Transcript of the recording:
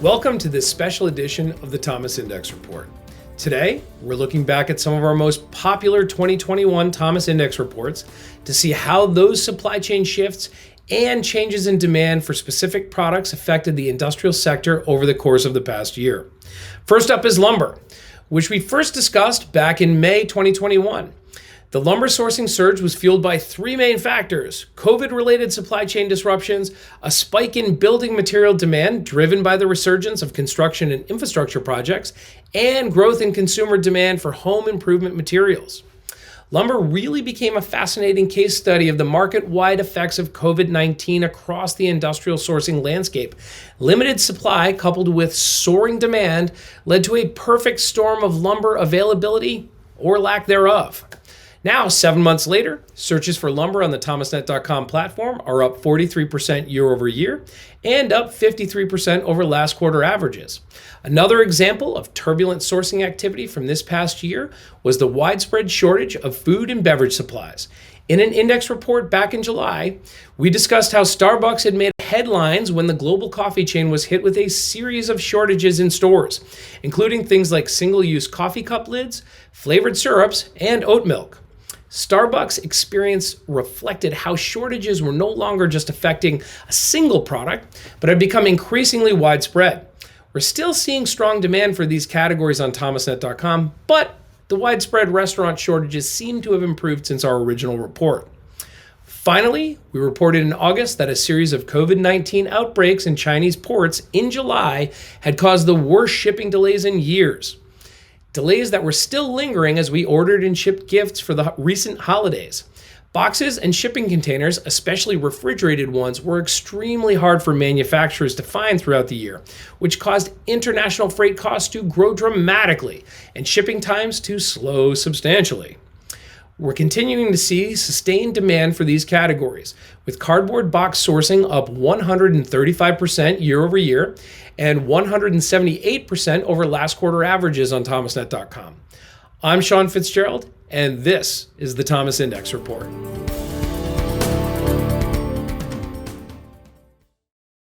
Welcome to this special edition of the Thomas Index Report. Today, we're looking back at some of our most popular 2021 Thomas Index reports to see how those supply chain shifts and changes in demand for specific products affected the industrial sector over the course of the past year. First up is lumber, which we first discussed back in May 2021. The lumber sourcing surge was fueled by three main factors: COVID-related supply chain disruptions, a spike in building material demand driven by the resurgence of construction and infrastructure projects, and growth in consumer demand for home improvement materials. Lumber really became a fascinating case study of the market-wide effects of COVID-19 across the industrial sourcing landscape. Limited supply coupled with soaring demand led to a perfect storm of lumber availability or lack thereof. Now, 7 months later, searches for lumber on the thomasnet.com platform are up 43% year over year and up 53% over last quarter averages. Another example of turbulent sourcing activity from this past year was the widespread shortage of food and beverage supplies. In an index report back in July, we discussed how Starbucks had made headlines when the global coffee chain was hit with a series of shortages in stores, including things like single-use coffee cup lids, flavored syrups, and oat milk. Starbucks' experience reflected how shortages were no longer just affecting a single product, but had become increasingly widespread. We're still seeing strong demand for these categories on thomasnet.com, but the widespread restaurant shortages seem to have improved since our original report. Finally, we reported in August that a series of COVID-19 outbreaks in Chinese ports in July had caused the worst shipping delays in years. Delays that were still lingering as we ordered and shipped gifts for the recent holidays. Boxes and shipping containers, especially refrigerated ones, were extremely hard for manufacturers to find throughout the year, which caused international freight costs to grow dramatically and shipping times to slow substantially. We're continuing to see sustained demand for these categories, with cardboard box sourcing up 135% year over year and 178% over last quarter averages on thomasnet.com. I'm Sean Fitzgerald, and this is the Thomas Index Report.